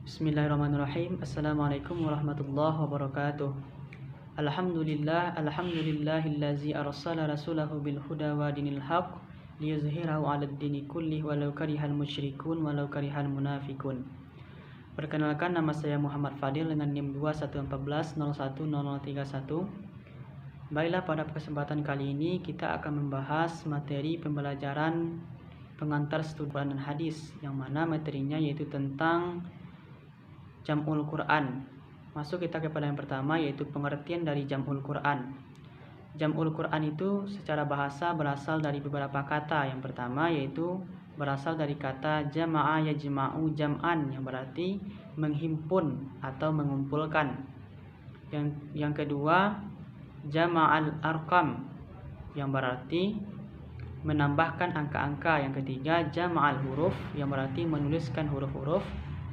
Bismillahirrahmanirrahim. Assalamualaikum warahmatullahi wabarakatuh. Alhamdulillahillazi arsala rasulahu bil huda wa dinil haq liyuzhirahu 'alad dini kullih walau karihal musyrikun walau karihal munafikun. Perkenalkan, nama saya Muhammad Fadil dengan NIM 2114010031. Baiklah, pada kesempatan kali ini kita akan membahas materi pembelajaran pengantar studi Quran dan hadis, yang mana materinya yaitu tentang Jam'ul Quran. Masuk kita kepada yang pertama, yaitu pengertian dari Jam'ul Quran. Jam'ul Quran itu secara bahasa berasal dari beberapa kata. Yang pertama yaitu berasal dari kata jama'a yajma'u jam'an, yang berarti menghimpun atau mengumpulkan. Yang kedua, jama'al arqam, yang berarti menambahkan angka-angka. Yang ketiga, jama'al huruf, yang berarti menuliskan huruf-huruf.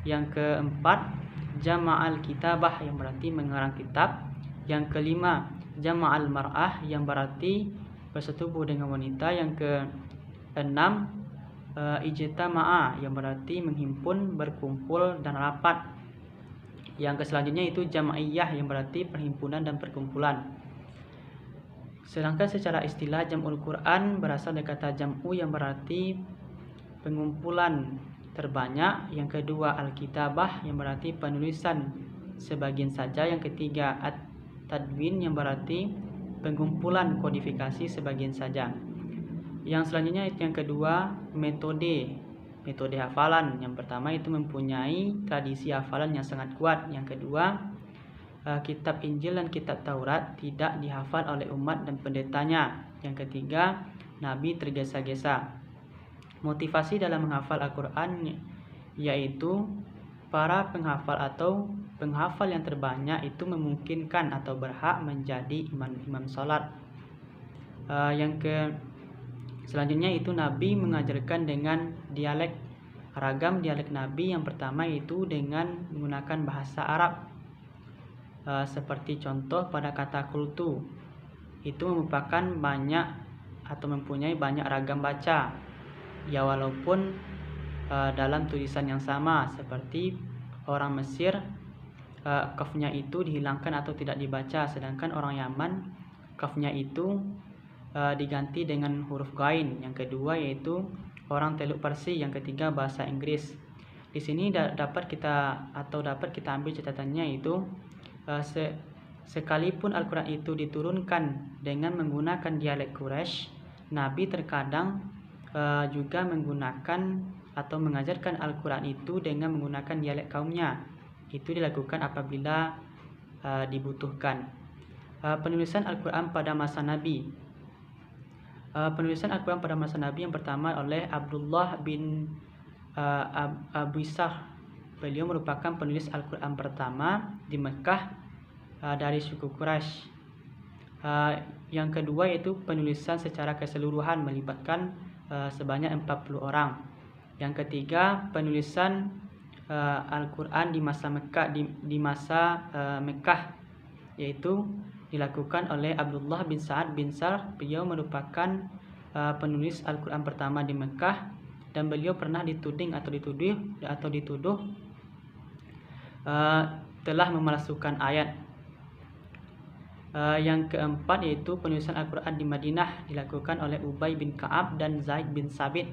Yang keempat, jama'al kitabah, yang berarti mengarang kitab. Yang kelima, jama'al mar'ah, yang berarti bersetubuh dengan wanita. Yang keenam, ijtama'a, yang berarti menghimpun, berkumpul dan rapat. Yang selanjutnya itu jam'iyah, yang berarti perhimpunan dan perkumpulan. Sedangkan secara istilah Jam'ul Quran berasal dari kata jam'u, yang berarti pengumpulan terbanyak. Yang kedua, al-kitabah, yang berarti penulisan sebagian saja. Yang ketiga, at-tadwin, yang berarti pengumpulan kodifikasi sebagian saja. Yang selanjutnya yang kedua, metode hafalan. Yang pertama itu mempunyai tradisi hafalan yang sangat kuat. Yang kedua, kitab Injil dan kitab Taurat tidak dihafal oleh umat dan pendetanya. Yang ketiga, Nabi tergesa-gesa. Motivasi dalam menghafal Al-Quran yaitu para penghafal atau penghafal yang terbanyak itu memungkinkan atau berhak menjadi imam salat. Selanjutnya itu Nabi mengajarkan dengan dialek, ragam dialek Nabi. Yang pertama itu dengan menggunakan bahasa Arab. Seperti contoh pada kata kultu, itu merupakan banyak atau mempunyai banyak ragam baca. Ya, walaupun dalam tulisan yang sama, seperti orang Mesir, kafnya itu dihilangkan atau tidak dibaca, sedangkan orang Yaman kafnya itu diganti dengan huruf ghain. Yang kedua yaitu orang Teluk Parsi. Yang ketiga bahasa Inggris. Di sini dapat kita ambil catatannya, itu sekalipun Al-Quran itu diturunkan dengan menggunakan dialek Quraisy, Nabi terkadang juga menggunakan atau mengajarkan Al-Quran itu dengan menggunakan dialek kaumnya. Itu dilakukan apabila dibutuhkan. Penulisan Al-Quran pada masa Nabi. Penulisan Al-Quran pada masa Nabi yang pertama oleh Abdullah bin Abu Ishaq. Beliau merupakan penulis Al-Quran pertama di Mekah dari suku Quraisy. Yang kedua yaitu penulisan secara keseluruhan melibatkan sebanyak 40 orang. Yang ketiga, penulisan Al-Quran di masa Mekah, yaitu dilakukan oleh Abdullah bin Sa'ad bin Sarh. Beliau merupakan penulis Al-Quran pertama di Mekah, dan beliau pernah dituding atau dituduh telah memalsukan ayat. Yang keempat yaitu penulisan Al-Quran di Madinah, dilakukan oleh Ubay bin Ka'ab dan Zaid bin Sabit.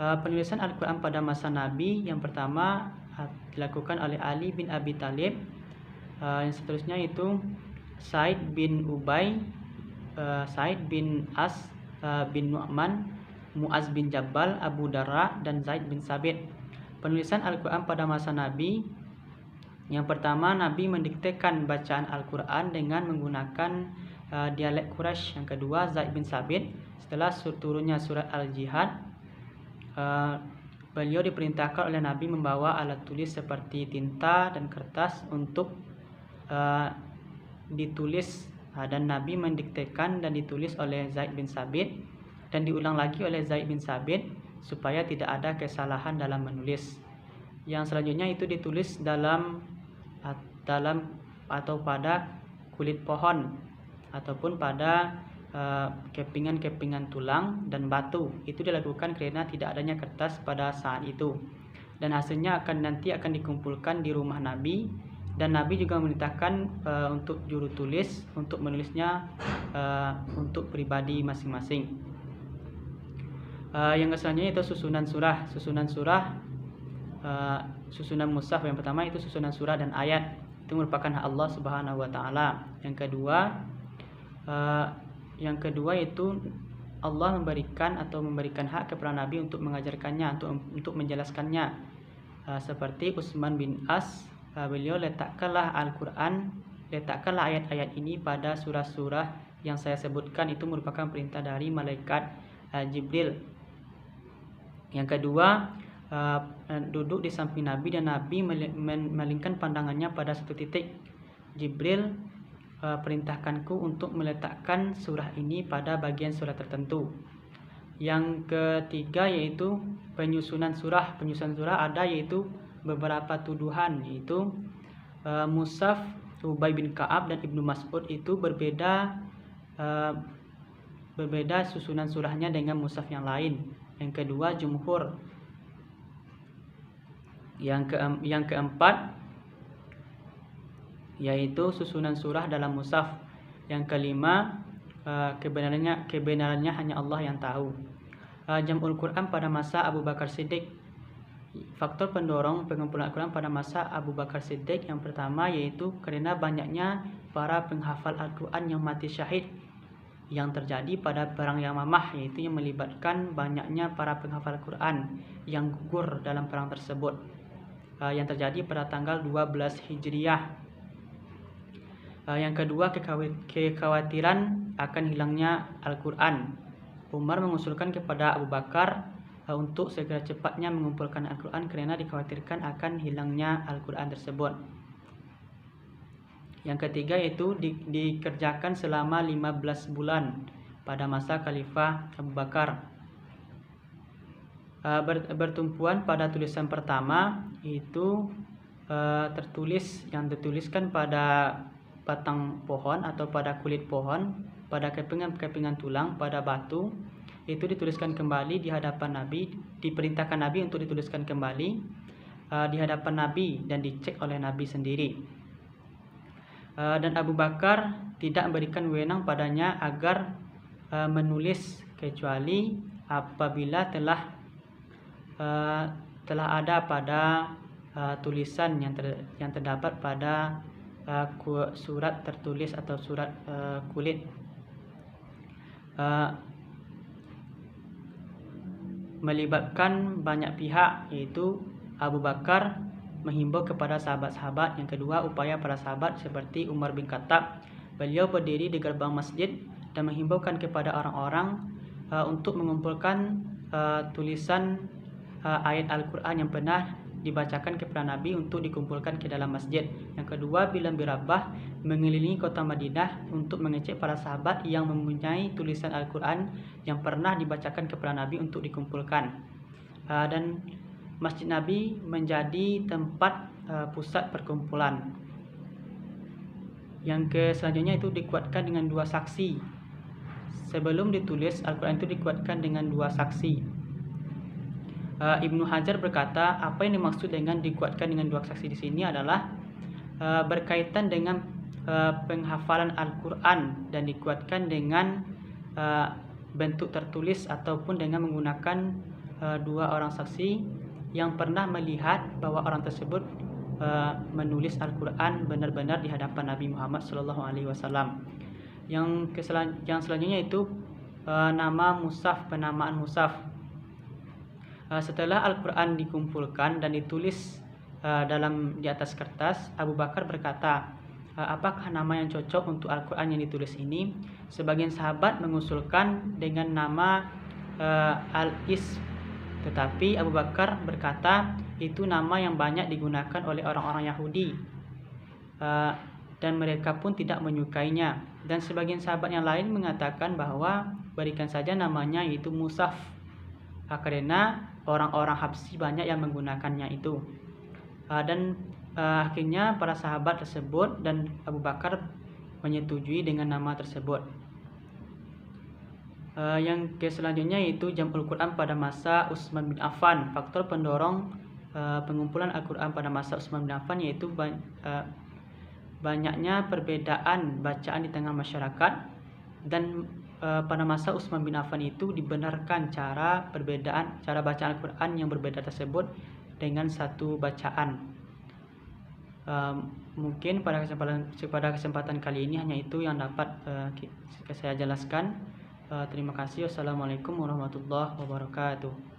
Penulisan Al-Quran pada masa Nabi yang pertama dilakukan oleh Ali bin Abi Thalib. Yang seterusnya itu Said bin Ubay, Said bin As bin Nu'man, Mu'az bin Jabal, Abu Darra, dan Zaid bin Sabit. Penulisan Al-Quran pada masa Nabi yang pertama, Nabi mendiktekan bacaan Al-Quran dengan menggunakan dialek Quraisy. Yang kedua, Zaid bin Sabit, setelah turunnya surat Al-Jihad, beliau diperintahkan oleh Nabi membawa alat tulis seperti tinta dan kertas untuk ditulis, dan Nabi mendiktekan dan ditulis oleh Zaid bin Sabit, dan diulang lagi oleh Zaid bin Sabit supaya tidak ada kesalahan dalam menulis. Yang selanjutnya itu ditulis dalam atau pada kulit pohon ataupun pada kepingan-kepingan tulang dan batu. Itu dilakukan karena tidak adanya kertas pada saat itu. dan hasilnya nanti akan dikumpulkan di rumah Nabi, dan Nabi juga memerintahkan untuk juru tulis untuk menulisnya untuk pribadi masing-masing. Yang selanjutnya itu susunan surah. Susunan mushaf yang pertama itu susunan surah dan ayat, itu merupakan hak Allah Subhanahu wa taala. Yang kedua itu Allah memberikan hak kepada Nabi untuk mengajarkannya, untuk menjelaskannya. Seperti Utsman bin As, beliau letakkanlah ayat-ayat ini pada surah-surah yang saya sebutkan, itu merupakan perintah dari malaikat Jibril. Yang kedua, duduk di samping Nabi dan Nabi memalingkan pandangannya pada satu titik. Jibril perintahkanku untuk meletakkan surah ini pada bagian surah tertentu. Yang ketiga yaitu penyusunan surah. Ada yaitu beberapa tuduhan, yaitu mushaf Ubay bin Ka'ab dan Ibnu Mas'ud itu berbeda susunan surahnya dengan mushaf yang lain. Yang kedua jumhur. Yang keempat yaitu susunan surah dalam mushaf. Yang kelima, kebenarannya hanya Allah yang tahu. Jam'ul Quran pada masa Abu Bakar Siddiq. Faktor pendorong pengumpulan Al-Quran pada masa Abu Bakar Siddiq yang pertama yaitu karena banyaknya para penghafal Al-Quran yang mati syahid yang terjadi pada perang Yamamah, yaitu yang melibatkan banyaknya para penghafal Quran yang gugur dalam perang tersebut, yang terjadi pada tanggal 12 Hijriah. Yang kedua, kekhawatiran akan hilangnya Al-Quran. Umar mengusulkan kepada Abu Bakar untuk segera cepatnya mengumpulkan Al-Quran karena dikhawatirkan akan hilangnya Al-Quran tersebut. Yang ketiga yaitu dikerjakan selama 15 bulan pada masa Khalifah Abu Bakar. Bertumpuan pada tulisan pertama itu dituliskan pada batang pohon atau pada kulit pohon, pada kepingan tulang, pada batu, itu dituliskan kembali di hadapan Nabi, diperintahkan Nabi untuk dituliskan kembali di hadapan Nabi dan dicek oleh Nabi sendiri. Dan Abu Bakar tidak memberikan wewenang padanya agar menulis kecuali apabila telah ada pada tulisan yang terdapat pada surat tertulis atau surat kulit. Melibatkan banyak pihak, yaitu Abu Bakar menghimbau kepada sahabat-sahabat. Yang kedua, upaya para sahabat seperti Umar bin Khattab. Beliau berdiri di gerbang masjid dan menghimbaukan kepada orang-orang untuk mengumpulkan tulisan ayat Al-Quran yang pernah dibacakan kepada Nabi untuk dikumpulkan ke dalam masjid. Yang kedua, Bilal bin Rabah mengelilingi kota Madinah untuk mengecek para sahabat yang mempunyai tulisan Al-Quran yang pernah dibacakan kepada Nabi untuk dikumpulkan. Dan Masjid Nabi menjadi tempat pusat perkumpulan. Yang selanjutnya itu dikuatkan dengan 2 saksi. Sebelum ditulis Al-Quran itu dikuatkan dengan 2 saksi. Ibnu Hajar berkata, apa yang dimaksud dengan dikuatkan dengan 2 saksi di sini adalah berkaitan dengan penghafalan Al-Quran dan dikuatkan dengan bentuk tertulis ataupun dengan menggunakan 2 orang saksi yang pernah melihat bahwa orang tersebut menulis Al-Quran benar-benar di hadapan Nabi Muhammad SAW. Yang selanjutnya itu nama mushaf, penamaan mushaf. Setelah Al-Quran dikumpulkan dan ditulis di atas kertas, Abu Bakar berkata, apakah nama yang cocok untuk Al-Quran yang ditulis ini? Sebagian sahabat mengusulkan dengan nama Al-Ism, tetapi Abu Bakar berkata itu nama yang banyak digunakan oleh orang-orang Yahudi dan mereka pun tidak menyukainya. Dan sebagian sahabat yang lain mengatakan bahwa berikan saja namanya yaitu mushaf, karena orang-orang Habsyi banyak yang menggunakannya itu. Dan akhirnya para sahabat tersebut dan Abu Bakar menyetujui dengan nama tersebut. Yang selanjutnya yaitu Jam'ul Quran pada masa Utsman bin Affan. Faktor pendorong pengumpulan Al-Quran pada masa Utsman bin Affan, yaitu banyaknya perbedaan bacaan di tengah masyarakat, dan pada masa Utsman bin Affan itu dibenarkan cara bacaan Al-Quran yang berbeda tersebut dengan satu bacaan. Mungkin pada kesempatan kali ini hanya itu yang dapat saya jelaskan. Terima kasih. Wassalamualaikum warahmatullahi wabarakatuh.